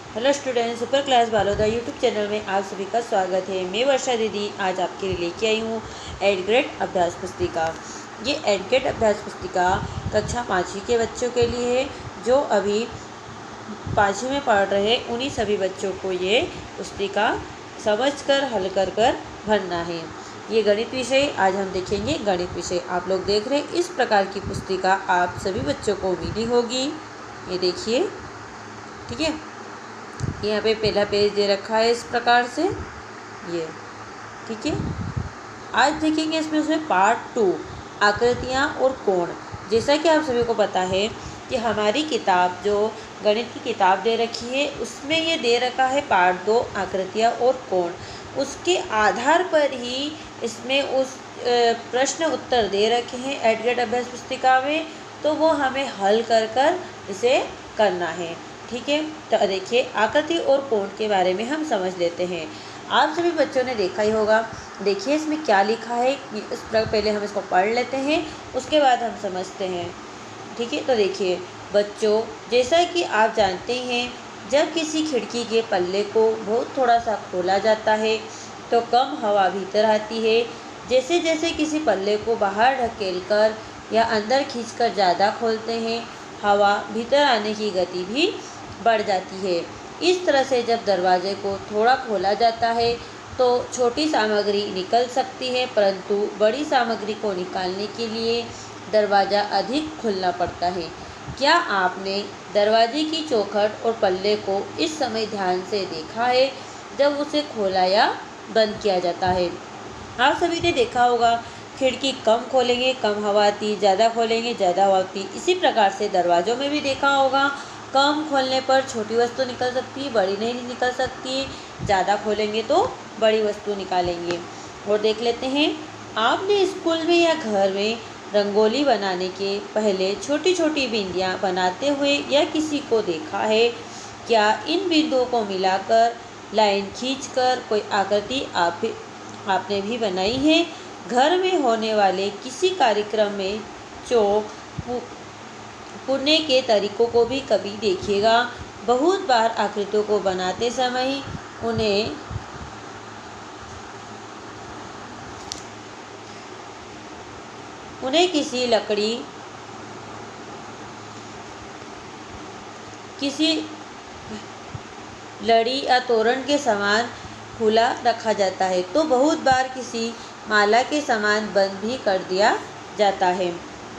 Hello student, super class Baloda YouTube channel में आप सभी का स्वागत है। मैं वर्षा दीदी आज आपके लिए लेके आई हूँ 8th ग्रेड अभ्यास पुस्तिका। ये 8th ग्रेड अभ्यास पुस्तिका कक्षा 5वीं के बच्चों के लिए है जो अभी 5वीं में पढ़ रहे हैं। उन्हीं सभी बच्चों को ये पुस्तिका समझकर हल कर भरना है। ये गणित विषय आज हम देखेंगे। गणित विषय आप लोग देख रहे हैं, इस प्रकार की पुस्तिका आप सभी बच्चों को मिली होगी। ये देखिए, ठीक है। यहाँ पे पहला पेज दे रखा है इस प्रकार से, ये ठीक है। आज देखेंगे उसमें पार्ट 2 आकृतियाँ और कोण। जैसा कि आप सभी को पता है कि हमारी किताब जो गणित की किताब दे रखी है उसमें ये दे रखा है पार्ट 2 आकृतियाँ और कोण। उसके आधार पर ही इसमें उस प्रश्न उत्तर दे रखे हैं 8th ग्रेड अभ्यास पुस्तिका में, तो वो हमें हल कर इसे करना है, ठीक है। तो देखिए, आकृति और कोण के बारे में हम समझ लेते हैं। आप सभी बच्चों ने देखा ही होगा। देखिए इसमें क्या लिखा है, इस पहले हम इसको पढ़ लेते हैं, उसके बाद हम समझते हैं, ठीक है। तो देखिए बच्चों, जैसा कि आप जानते हैं, जब किसी खिड़की के पल्ले को बहुत थोड़ा सा खोला जाता है तो कम हवा भीतर आती है। जैसे जैसे किसी पल्ले को बाहर ढकेलकर या अंदर खींचकर ज़्यादा खोलते हैं, हवा भीतर आने की गति भी बढ़ जाती है। इस तरह से जब दरवाजे को थोड़ा खोला जाता है तो छोटी सामग्री निकल सकती है, परंतु बड़ी सामग्री को निकालने के लिए दरवाज़ा अधिक खुलना पड़ता है। क्या आपने दरवाजे की चौखट और पल्ले को इस समय ध्यान से देखा है जब उसे खोला या बंद किया जाता है? आप सभी ने देखा होगा, खिड़की कम खोलेंगे कम हवा आती, ज़्यादा खोलेंगे ज़्यादा हवा आती। इसी प्रकार से दरवाज़ों में भी देखा होगा, कम खोलने पर छोटी वस्तु निकल सकती है, बड़ी नहीं निकल सकती। ज़्यादा खोलेंगे तो बड़ी वस्तु निकालेंगे। और देख लेते हैं, आपने स्कूल में या घर में रंगोली बनाने के पहले छोटी छोटी बिंदियाँ बनाते हुए या किसी को देखा है? क्या इन बिंदुओं को मिलाकर लाइन खींचकर कोई आकृति आपने भी बनाई है? घर में होने वाले किसी कार्यक्रम में चौक पुनने के तरीकों को भी कभी देखिएगा। बहुत बार आकृतियों को बनाते समय उन्हें किसी लड़ी या तोरण के समान खुला रखा जाता है, तो बहुत बार किसी माला के समान बंद भी कर दिया जाता है।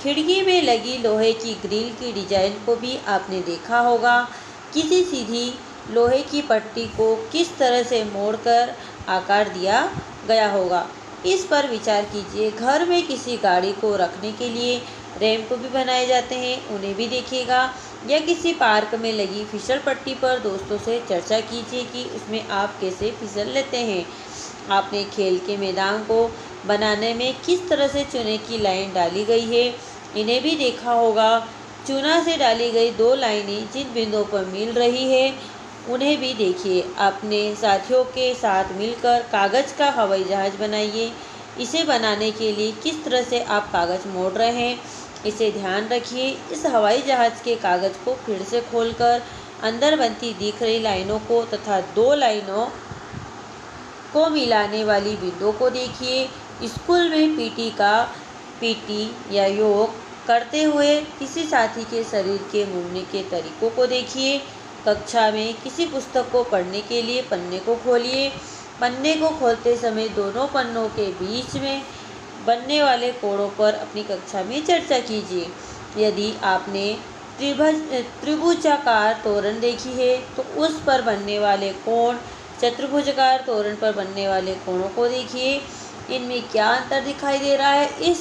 खिड़की में लगी लोहे की ग्रिल की डिजाइन को भी आपने देखा होगा। किसी सीधी लोहे की पट्टी को किस तरह से मोड़कर आकार दिया गया होगा, इस पर विचार कीजिए। घर में किसी गाड़ी को रखने के लिए रैंप भी बनाए जाते हैं, उन्हें भी देखिएगा। या किसी पार्क में लगी फिसल पट्टी पर दोस्तों से चर्चा कीजिए कि उसमें आप कैसे फिसल लेते हैं। आपने खेल के मैदान को बनाने में किस तरह से चुने की लाइन डाली गई है, इन्हें भी देखा होगा। चुना से डाली गई 2 लाइनें जिन बिंदुओं पर मिल रही है उन्हें भी देखिए। अपने साथियों के साथ मिलकर कागज़ का हवाई जहाज़ बनाइए। इसे बनाने के लिए किस तरह से आप कागज़ मोड़ रहे हैं, इसे ध्यान रखिए। इस हवाई जहाज़ के कागज़ को फिर से खोलकर अंदर बनती दिख रही लाइनों को तथा 2 लाइनों को मिलाने वाली बिंदुओं को देखिए। स्कूल में पीटी या योग करते हुए किसी साथी के शरीर के घूमने के तरीकों को देखिए। कक्षा में किसी पुस्तक को पढ़ने के लिए पन्ने को खोलिए। पन्ने को खोलते समय दोनों पन्नों के बीच में बनने वाले कोणों पर अपनी कक्षा में चर्चा कीजिए। यदि आपने त्रिभुजाकार तोरण देखी है तो उस पर बनने वाले कोण, चतुर्भुजाकार तोरण पर बनने वाले कोणों को देखिए। इनमें क्या अंतर दिखाई दे रहा है, इस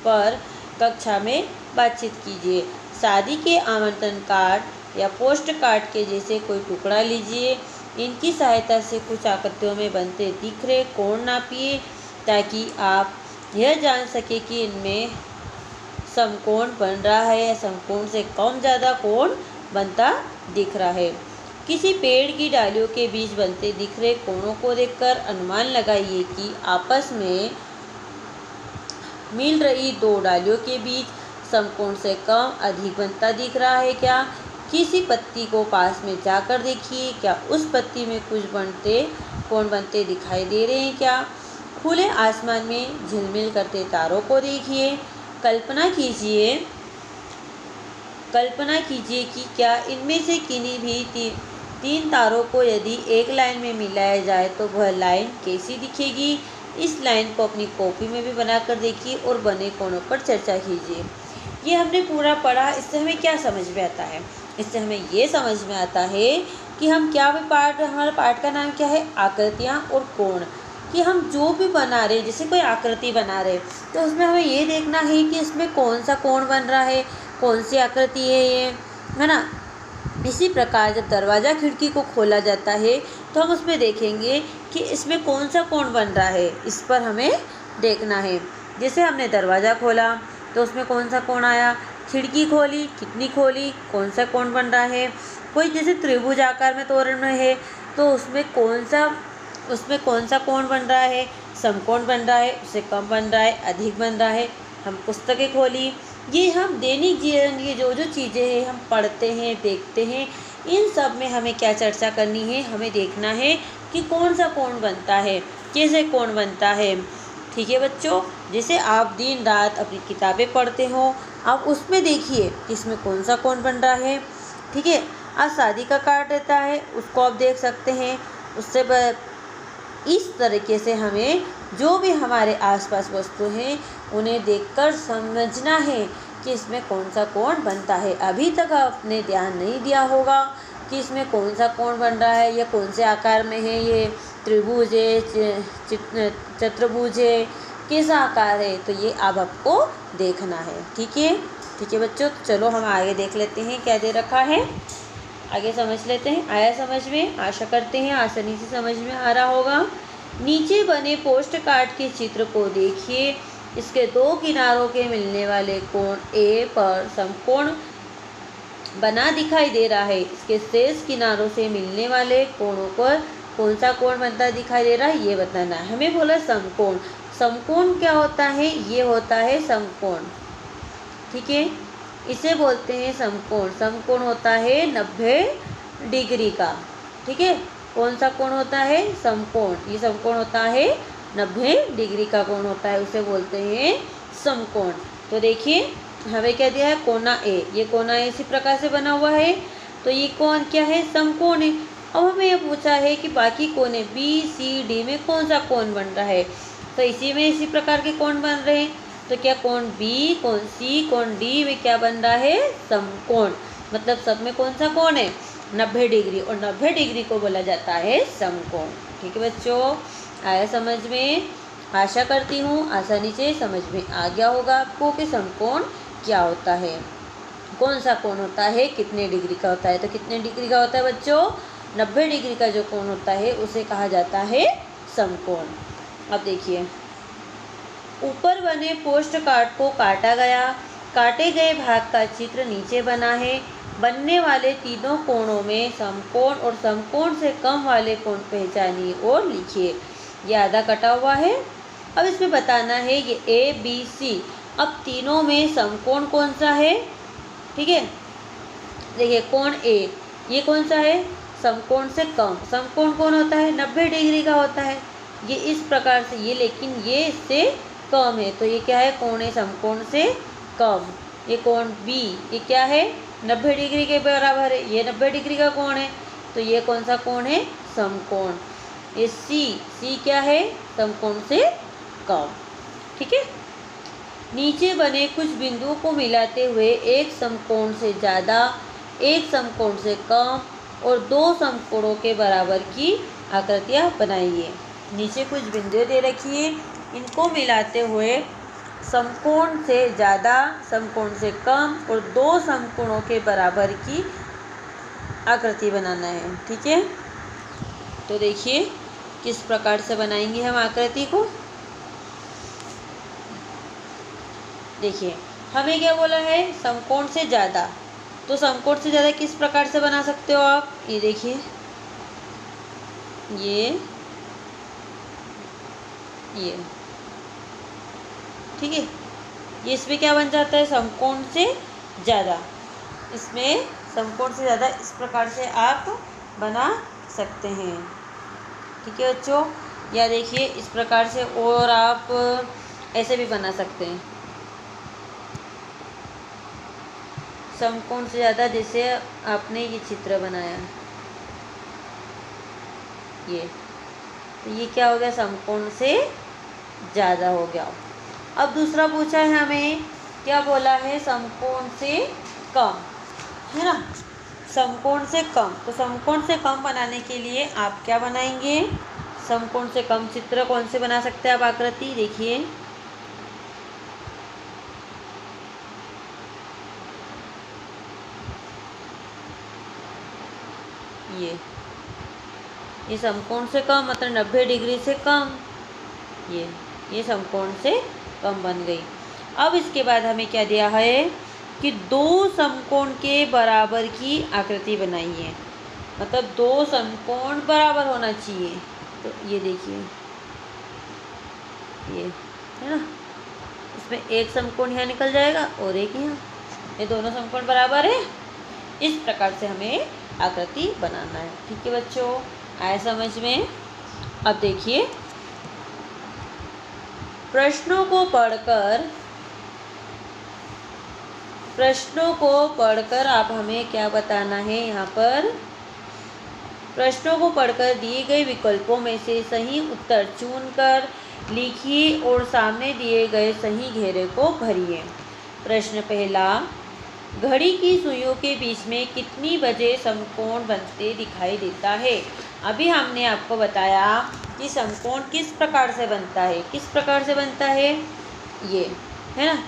पर कक्षा में बातचीत कीजिए। शादी के आमंत्रण कार्ड या पोस्ट कार्ड के जैसे कोई टुकड़ा लीजिए। इनकी सहायता से कुछ आकृतियों में बनते दिख रहे कोण नापिए ताकि आप यह जान सके कि इनमें समकोण बन रहा है या समकोण से कम ज़्यादा कोण बनता दिख रहा है। किसी पेड़ की डालियों के बीच बनते दिख रहे कोणों को देखकर अनुमान लगाइए कि आपस में मिल रही 2 डालियों के बीच समकोण से कम अधिक बनता दिख रहा है क्या। किसी पत्ती को पास में जाकर देखिए, क्या उस पत्ती में कुछ कोण बनते दिखाई दे रहे हैं क्या? खुले आसमान में झिलमिल करते तारों को देखिए। कल्पना कीजिए कि क्या इनमें से किन्हीं भी तीन तारों को यदि एक लाइन में मिलाया जाए तो वह लाइन कैसी दिखेगी? इस लाइन को अपनी कॉपी में भी बनाकर देखिए और बने कोणों पर चर्चा कीजिए। ये हमने पूरा पढ़ा। इससे हमें क्या समझ में आता है? इससे हमें ये समझ में आता है कि हम हमारा पाठ का नाम क्या है? आकृतियाँ और कोण। कि हम जो भी बना रहे, जैसे कोई आकृति बना रहे, तो उसमें हमें ये देखना है कि इसमें कौन सा कोण बन रहा है, कौन सी आकृति है ये, है ना। इसी प्रकार जब दरवाज़ा खिड़की को खोला जाता है तो हम उसमें देखेंगे कि इसमें कौन सा कोण बन रहा है, इस पर हमें देखना है। जैसे हमने दरवाज़ा खोला तो उसमें कौन सा कोण आया, खिड़की खोली, कितनी खोली, कौन सा कोण बन रहा है। कोई जैसे त्रिभुज आकार में तोरण में है तो उसमें कौन सा कोण बन रहा है, समकोण बन रहा है, उससे कम बन रहा है, अधिक बन रहा है। हम पुस्तकें खोली, ये हम दैनिक जीवन की जो चीज़ें हैं हम पढ़ते हैं, देखते हैं, इन सब में हमें क्या चर्चा करनी है? हमें देखना है कि कौन सा कोण बनता है, कैसे कोण बनता है। ठीक है बच्चों, जैसे आप दिन रात अपनी किताबें पढ़ते हो, आप उसमें देखिए कि इसमें कौन सा कोण बन रहा है। ठीक है, आज शादी का कार्ड रहता है, उसको आप देख सकते हैं। इस तरीके से हमें जो भी हमारे आसपास वस्तु हैं उन्हें देखकर समझना है कि इसमें कौन सा कोण बनता है। अभी तक आपने ध्यान नहीं दिया होगा कि इसमें कौन सा कोण बन रहा है या कौन से आकार में है, ये त्रिभुज है, चतुर्भुज है, कैसा आकार है, तो ये अब आपको देखना है। ठीक है बच्चों, चलो हम आगे देख लेते हैं क्या दे रखा है, आगे समझ लेते हैं। आया समझ में? आशा करते हैं आसानी से समझ में आ रहा होगा। नीचे बने पोस्ट कार्ड के चित्र को देखिए। इसके दो किनारों के मिलने वाले कोण ए पर समकोण बना दिखाई दे रहा है। इसके शेष किनारों से मिलने वाले कोणों पर कौन सा कोण बनता दिखाई दे रहा है, ये बताना है। हमें बोला समकोण। समकोण क्या होता है? ये होता है समकोण। ठीक है, इसे बोलते हैं समकोण। समकोण होता है 90 डिग्री का। ठीक है, कौन सा कोण होता है? समकोण। ये समकोण होता है 90 डिग्री का कोण होता है, उसे बोलते हैं समकोण। तो देखिए हमें क्या दिया है? कोना ए। ये कोना ए इसी प्रकार से बना हुआ है, तो ये कोण क्या है? समकोण है। अब हमें ये पूछा है कि बाकी कोने बी सी डी में कौन सा कोण बन रहा है, तो इसी प्रकार के कोण बन रहे हैं। तो क्या कोण बी, कोण सी, कोण डी में क्या बन रहा है? समकोण। मतलब सब में कौन सा कोण है? 90 डिग्री, और 90 डिग्री को बोला जाता है समकोण। ठीक है बच्चों, आया समझ में? आशा करती हूँ आसानी से समझ में आ गया होगा आपको कि समकोण क्या होता है, कौन सा कोण होता है, कितने डिग्री का होता है। तो कितने डिग्री का होता है बच्चों? 90 डिग्री का जो कोण होता है उसे कहा जाता है समकोण। अब देखिए, ऊपर बने पोस्ट कार्ड को काटा गया। काटे गए भाग का चित्र नीचे बना है। बनने वाले तीनों कोणों में समकोण और समकोण से कम वाले कोण पहचानिए और लिखिए। ये आधा कटा हुआ है। अब इसमें बताना है ये ए बी सी। अब तीनों में समकोण कौन सा है? ठीक है, देखिए कोण ए, ये कौन सा है? समकोण से कम। समकोण कौन होता है? 90 डिग्री का होता है। ये इस प्रकार से, ये लेकिन ये इससे कम है, तो ये क्या है? कोण है समकोण से कम। ये कोण बी, ये क्या है? 90 डिग्री के बराबर है। ये 90 डिग्री का कोण है, तो ये कौन सा कोण है? समकोण। ये सी क्या है? समकोण से कम। ठीक है, नीचे बने कुछ बिंदुओं को मिलाते हुए एक समकोण से ज़्यादा, एक समकोण से कम और दो समकोणों के बराबर की आकृतियाँ बनाइए। नीचे कुछ बिंदुएं दे रखी है, इनको मिलाते हुए समकोण से ज़्यादा, समकोण से कम और दो समकोणों के बराबर की आकृति बनाना है। ठीक है, तो देखिए किस प्रकार से बनाएंगे हम आकृति को। देखिए हमें क्या बोला है? समकोण से ज़्यादा। तो समकोण से ज़्यादा किस प्रकार से बना सकते हो आप? ये देखिए, ये ठीक है, ये इसमें क्या बन जाता है? समकोण से ज़्यादा। इसमें समकोण से ज़्यादा इस प्रकार से आप बना सकते हैं। ठीक है बच्चों, या देखिए इस प्रकार से, और आप ऐसे भी बना सकते हैं समकोण से ज़्यादा। जैसे आपने ये चित्र बनाया, ये क्या हो गया, समकोण से ज़्यादा हो गया। अब दूसरा पूछा है हमें, क्या बोला है, समकोण से कम, है ना, समकोण से कम। तो समकोण से कम बनाने के लिए आप क्या बनाएंगे, समकोण से कम चित्र कौन से बना सकते हैं आप, आकृति देखिए, ये समकोण से कम मतलब 90 डिग्री से कम, ये समकोण से कम बन गई। अब इसके बाद हमें क्या दिया है कि दो समकोण के बराबर की आकृति बनाइए, मतलब दो समकोण बराबर होना चाहिए। तो ये देखिए, ये है ना, इसमें एक समकोण यहाँ निकल जाएगा और एक यहाँ, ये दोनों समकोण बराबर है। इस प्रकार से हमें आकृति बनाना है। ठीक है बच्चों, आया समझ में। अब देखिए, प्रश्नों को पढ़कर आप हमें क्या बताना है, यहाँ पर प्रश्नों को पढ़कर दिए गए विकल्पों में से सही उत्तर चुनकर लिखिए और सामने दिए गए सही घेरे को भरिए। प्रश्न पहला, घड़ी की सुइयों के बीच में कितनी बजे समकोण बनते दिखाई देता है। अभी हमने आपको बताया कि समकोण किस प्रकार से बनता है, किस प्रकार से बनता है, ये है ना,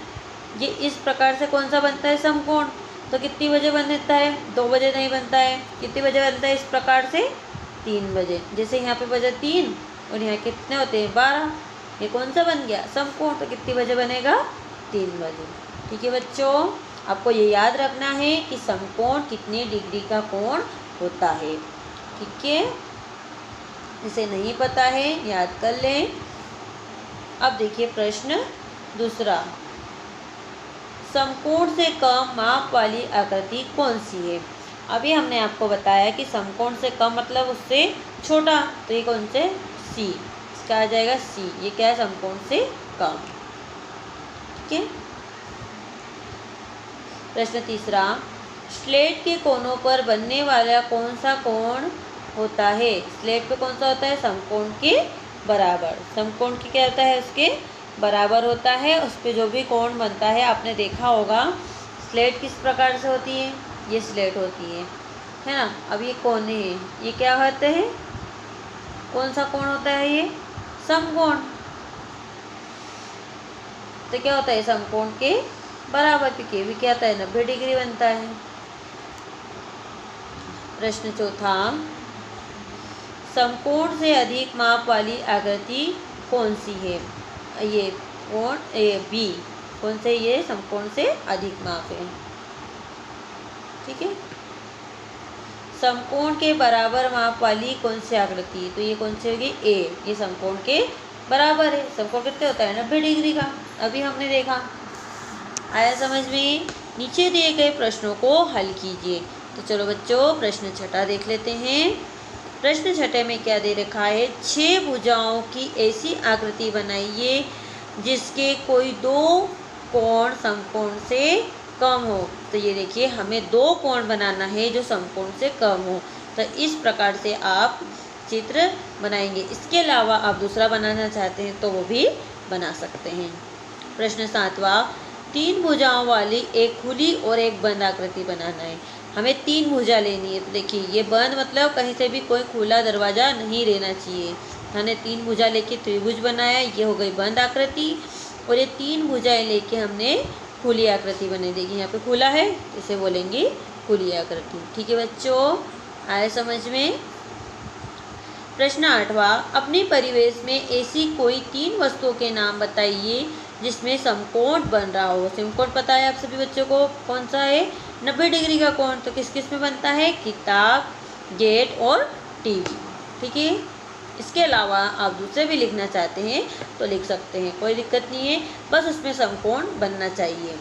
ये इस प्रकार से कौन सा बनता है समकोण। तो कितनी बजे बनता है, 2 बजे नहीं बनता है, कितनी बजे बनता है इस प्रकार से, 3 बजे। जैसे यहाँ पे बजे 3 और यहाँ कितने होते हैं 12, ये कौन सा बन गया समकोण। तो कितनी बजे बनेगा, 3 बजे। ठीक है बच्चों, आपको ये याद रखना है कि समकोण कितने डिग्री का कोण होता है। ठीक है, इसे नहीं पता है याद कर लें। अब देखिए प्रश्न दूसरा, समकोण से कम माप वाली आकृति कौन सी है। अभी हमने आपको बताया कि समकोण से कम मतलब उससे छोटा, तो ये कौन से, सी, इसका आ जाएगा सी। ये क्या है, समकोण से कम। ठीक है, प्रश्न तीसरा, स्लेट के कोनों पर बनने वाला कौन सा कोण होता है। स्लेट पे कौन सा होता है, समकोण के बराबर। समकोण की क्या होता है, उसके बराबर होता है। उस पर जो भी कोण बनता है, आपने देखा होगा स्लेट किस प्रकार से होती है, ये स्लेट होती है ना। अब ये कोने हैं, ये क्या होते हैं, कौन सा कोण होता है, ये समकोण। तो क्या होता है, समकोण के बराबर, के भी क्या होता है, 90 डिग्री बनता है। प्रश्न चौथा, समकोण से अधिक माप वाली आकृति कौन सी है। ये कोण ए बी, कौन से, ये समकोण से अधिक माप है। ठीक है, समकोण के बराबर माप वाली कौन सी आकृति, तो ये कौन सी होगी, ए, ये समकोण के बराबर है। समकोण कितने होता है, 90 डिग्री का, अभी हमने देखा। आया समझ में। नीचे दिए गए प्रश्नों को हल कीजिए। तो चलो बच्चों, प्रश्न छठा देख लेते हैं। प्रश्न छठे में क्या दे रखा है, 6 भुजाओं की ऐसी आकृति बनाइए जिसके कोई 2 कोण समकोण से कम हो। तो ये देखिए, हमें 2 कोण बनाना है जो समकोण से कम हो। तो इस प्रकार से आप चित्र बनाएंगे। इसके अलावा आप दूसरा बनाना चाहते हैं तो वो भी बना सकते हैं। प्रश्न 7वां, 3 भुजाओं वाली एक खुली और एक बंद आकृति बनाना है। हमें 3 भुजा लेनी है। तो देखिए, ये बंद मतलब कहीं से भी कोई खुला दरवाज़ा नहीं रहना चाहिए। हमने 3 भुजा लेके त्रिभुज बनाया, ये हो गई बंद आकृति। और ये 3 भुजाएं लेके हमने खुली आकृति बना देगी। यहाँ पे खुला है, इसे बोलेंगे खुली आकृति। ठीक है बच्चों, आए समझ में। प्रश्न 8वां, अपने परिवेश में ऐसी कोई 3 वस्तुओं के नाम बताइए जिसमें समकोण बन रहा हो। समकोण पता है आप सभी बच्चों को, कौन सा है, 90 डिग्री का कोण। तो किस किस में बनता है, किताब, गेट और टीवी। ठीक है, इसके अलावा आप दूसरे भी लिखना चाहते हैं तो लिख सकते हैं, कोई दिक्कत नहीं है, बस उसमें समकोण बनना चाहिए।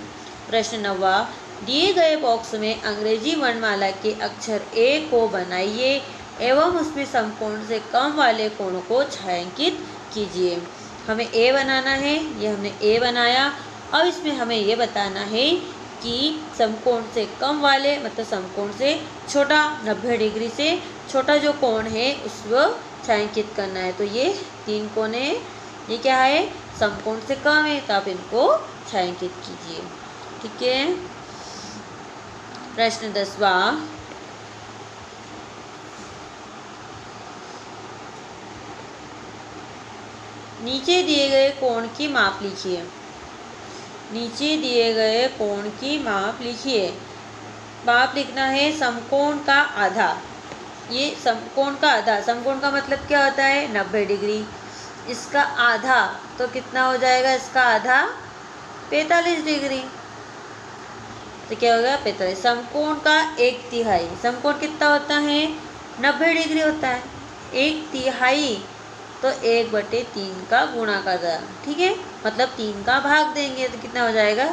प्रश्न 9वां, दिए गए बॉक्स में अंग्रेजी वर्णमाला के अक्षर ए को बनाइए एवं उसमें समकोण से कम वाले कोण को छायांकित कीजिए। हमें ए बनाना है, ये हमने ए बनाया। अब इसमें हमें ये बताना है कि समकोण से कम वाले मतलब समकोण से छोटा 90 डिग्री से छोटा जो कोण है उसको छायांकित करना है। तो ये 3 कोण है, ये क्या है, समकोण से कम है, तो आप इनको छायांकित कीजिए। ठीक है। प्रश्न 10वां, नीचे दिए गए कोण की माप लिखिए। नीचे दिए गए कोण की माप लिखिए। माप लिखना है समकोण का आधा। ये समकोण का आधा, समकोण का मतलब क्या होता है, 90 डिग्री। इसका आधा तो कितना हो जाएगा, इसका आधा 45 डिग्री। तो क्या होगा, 45। समकोण का 1/3, समकोण कितना होता है, 90 डिग्री होता है। 1/3 तो 1/3 का गुणा कर दें, ठीक है, मतलब 3 का भाग देंगे तो कितना हो जाएगा,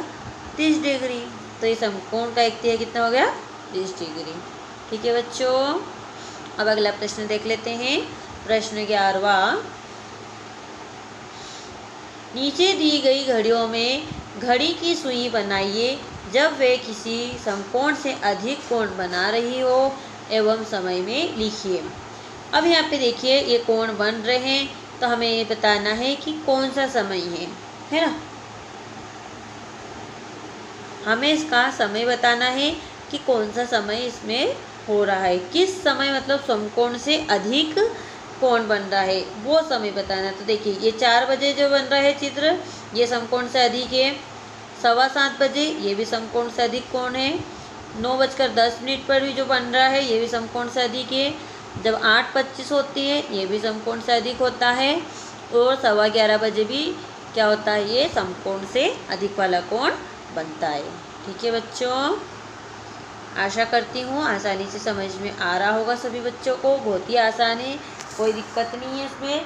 30 डिग्री। तो ये समकोण का 1/3 कितना हो गया, 30 डिग्री। ठीक है बच्चों। अब अगला प्रश्न देख लेते हैं। प्रश्न 11वां, नीचे दी गई घड़ियों में घड़ी की सुई बनाइए जब वे किसी समकोण से अधिक कोण बना रही हो एवं समय में लिखिए। अब यहाँ पे देखिए ये कोण बन रहे हैं, तो हमें ये बताना है कि कौन सा समय है ना। हमें इसका समय बताना है कि कौन सा समय इसमें हो रहा है, किस समय मतलब समकोण से अधिक कोण बन रहा है वो समय बताना। तो देखिए ये 4 बजे जो बन रहा है चित्र, ये समकोण से अधिक है। 7:15 बजे ये भी समकोण से अधिक कोण है। 9:10 पर भी जो बन रहा है ये भी समकोण से अधिक है। जब 8:25 होती है ये भी समकोण से अधिक होता है। और 11:15 बजे भी क्या होता है, ये समकोण से अधिक वाला कोण बनता है। ठीक है बच्चों, आशा करती हूँ आसानी से समझ में आ रहा होगा सभी बच्चों को। बहुत ही आसान है, कोई दिक्कत नहीं है इसमें।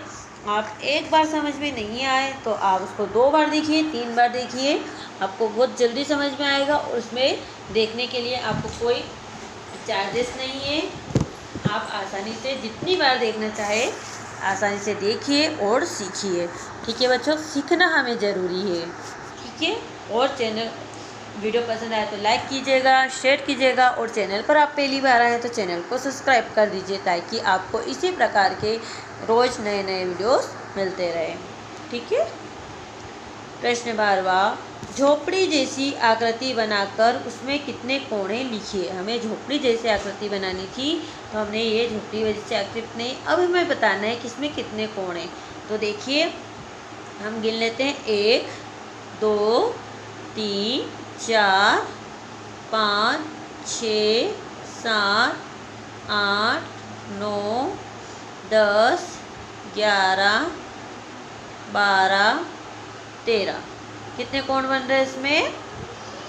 आप एक बार समझ में नहीं आए तो आप उसको 2 बार देखिए, 3 बार देखिए, आपको बहुत जल्दी समझ में आएगा। और उसमें देखने के लिए आपको कोई चार्जेस नहीं है। आप आसानी से जितनी बार देखना चाहे आसानी से देखिए और सीखिए। ठीक है बच्चों, सीखना हमें ज़रूरी है। ठीक है। और चैनल वीडियो पसंद आए तो लाइक कीजिएगा, शेयर कीजिएगा, और चैनल पर आप पहली बार आए तो चैनल को सब्सक्राइब कर दीजिए ताकि आपको इसी प्रकार के रोज़ नए नए वीडियोस मिलते रहें। ठीक है। प्रश्न 12वां, झोपड़ी जैसी आकृति बनाकर उसमें कितने कोणे लिखिए। हमें झोपड़ी जैसी आकृति बनानी थी तो हमने ये झोपड़ी जैसी आकृति नहीं, अब हमें बताना है कि इसमें कितने कोण हैं। तो देखिए हम गिन लेते हैं, 1 2 3 4 5 6 7 8 9 10 11 12 13। कितने कोण बन रहे हैं इसमें,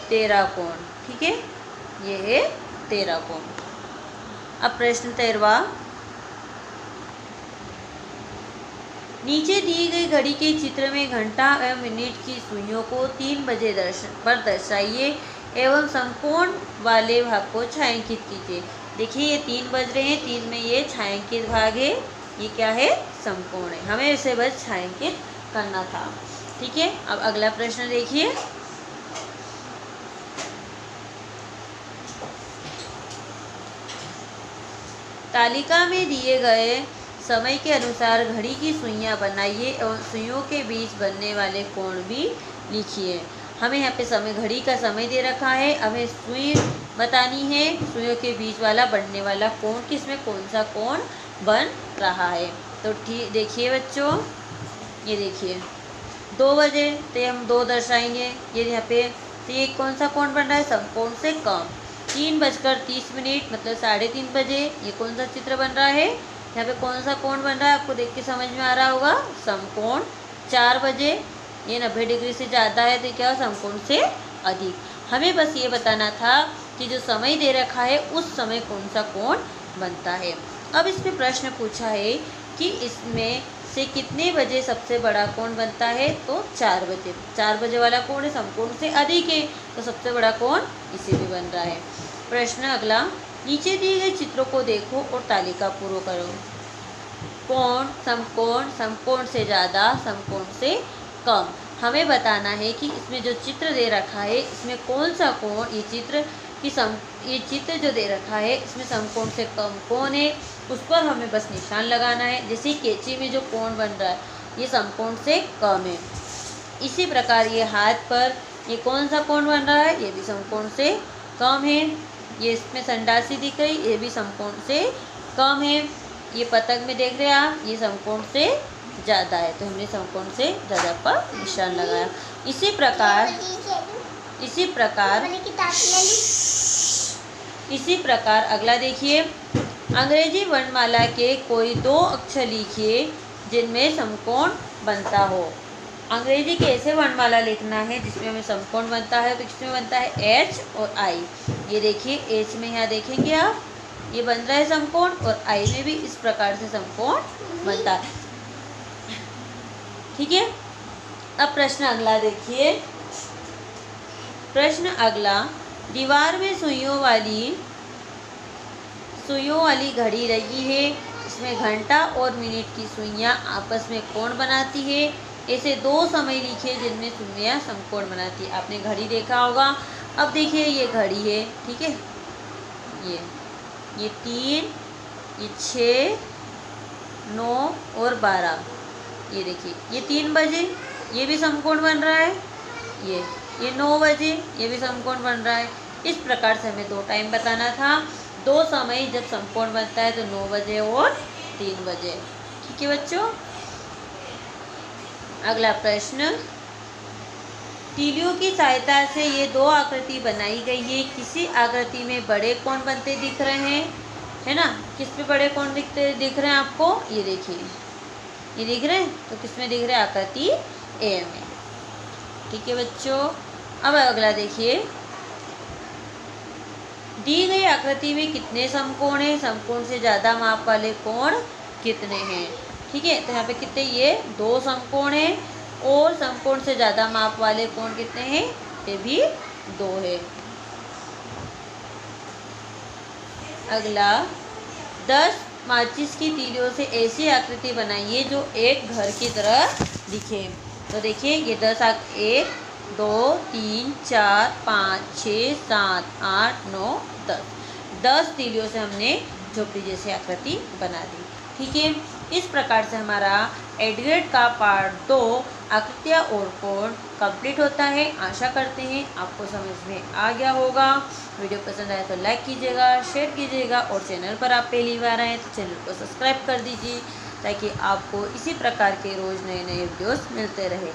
13 कोण। ठीक है, ये है 13 कोण। अब प्रश्न 13वां, नीचे दी गई घड़ी के चित्र में घंटा एवं मिनट की सुइयों को 3 बजे पर दर्शाइए एवं समकोण वाले भाग को छायांकित कीजिए। देखिए ये 3 बज रहे हैं, 3 में ये छायांकित भाग है, ये क्या है, समकोण है। हमें इसे बस छायांकित करना था। ठीक है। अब अगला प्रश्न देखिए, तालिका में दिए गए समय के अनुसार घड़ी की सुइयां बनाइए और सुइयों के बीच बनने वाले कोण भी लिखिए। हमें यहाँ पे समय, घड़ी का समय दे रखा है, हमें सुई बतानी है, सुइयों के बीच वाला बनने वाला कोण किसमें कौन सा कोण बन रहा है। तो ठीक देखिए बच्चों, ये देखिए 2 बजे तो हम 2 दर्शाएंगे, ये यहाँ पे, तो ये कौन सा कोण बन रहा है, समकोण से कम। 3:30 मतलब 3:30 बजे, ये कौन सा चित्र बन रहा है, यहाँ पे कौन सा कोण बन रहा है, आपको देख के समझ में आ रहा होगा, समकोण। 4 बजे ये 90 डिग्री से ज़्यादा है तो क्या, समकोण से अधिक। हमें बस ये बताना था कि जो समय दे रखा है उस समय कौन सा कोण बनता है। अब इसमें प्रश्न पूछा है कि इसमें से कितने बजे सबसे बड़ा कोण बनता है? तो 4 बजे। 4 बजे वाला कोण है, समकोण से अधिक है, तो सबसे बड़ा कोण इसी में बन रहा है। प्रश्न अगला, नीचे दिए गए चित्रों को देखो और तालिका पूर्ण करो। कोण, समकोण, समकोण से ज़्यादा, समकोण से कम। हमें बताना है कि इसमें जो चित्र दे रखा है इसमें कौन सा कोण, ये चित्र जो दे रखा है इसमें समकोण से कम कौन है, उस पर हमें बस निशान लगाना है। जैसे कैंची में जो कोण बन रहा है ये समकोण से कम है। इसी प्रकार ये हाथ पर ये कौन सा कोण बन रहा है, ये भी समकोण से कम है। ये इसमें संडासी दिख रही, ये भी समकोण से कम है। ये पतंग में देख रहे हैं आप, ये समकोण से ज़्यादा है, तो हमने समकोण से ज़्यादा पर निशान लगाया। इसी प्रकार अगला देखिए, अंग्रेजी वर्णमाला के कोई 2 अक्षर लिखिए जिनमें समकोण बनता हो। अंग्रेजी के ऐसे वर्णमाला लिखना है जिसमें हमें समकोण बनता है, तो किसमें बनता है? एच और आई। ये देखिए एच में यहाँ देखेंगे आप, ये बन रहा है समकोण, और आई में भी इस प्रकार से समकोण बनता है। ठीक है। अब प्रश्न अगला देखिए। प्रश्न अगला, दीवार में सुइयों वाली घड़ी लगी है, इसमें घंटा और मिनट की सुइयां आपस में कोण बनाती है। ऐसे 2 समय लिखे जिनमें सुइयां समकोण बनाती है। आपने घड़ी देखा होगा। अब देखिए ये घड़ी है, ठीक है, ये 3, ये 6, 9 और 12। ये देखिए ये 3 बजे, ये भी समकोण बन रहा है। ये 9 बजे, ये भी समकोण बन रहा है। इस प्रकार से हमें 2 टाइम बताना था। 2 समय जब समकोण बनता है तो 9 बजे और 3 बजे। ठीक है बच्चों। अगला प्रश्न, तीलियों की सहायता से ये 2 आकृति बनाई गई है। किसी आकृति में बड़े कोण बनते दिख रहे हैं, है ना? किस पे बड़े कोण दिख रहे हैं आपको? ये देखिए, ये दिख रहे हैं, तो किस में दिख रहे हैं? आकृति ए में। ठीक है बच्चों। अब अगला देखिए, दी गई आकृति में कितने समकोण हैं? समकोण से ज़्यादा माप वाले कोण कितने हैं? ठीक है, तो यहाँ पे कितने? ये 2 समकोण हैं, और समकोण से ज़्यादा माप वाले कोण कितने हैं? ये भी 2 है। अगला, 10 माचिस की तीलियों से ऐसी आकृति बनाइए जो एक घर की तरह दिखे। तो देखिए ये 10 1 2 3 4 5 6 7 8 9 10 तीलियों से हमने झोपड़ी जैसी आकृति बना दी। ठीक है। इस प्रकार से हमारा एडग्रेड का पार्ट 2 आकृतियाँ और कोण कंप्लीट होता है। आशा करते हैं आपको समझ में आ गया होगा। वीडियो पसंद आए तो लाइक कीजिएगा, शेयर कीजिएगा, और चैनल पर आप पहली बार आए तो चैनल को सब्सक्राइब कर दीजिए, ताकि आपको इसी प्रकार के रोज़ नए नए वीडियोस मिलते रहे।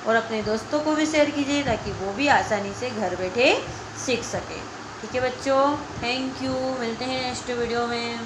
और अपने दोस्तों को भी शेयर कीजिए ताकि वो भी आसानी से घर बैठे सीख सके। ठीक है बच्चों, थैंक यू। मिलते हैं नेक्स्ट वीडियो में।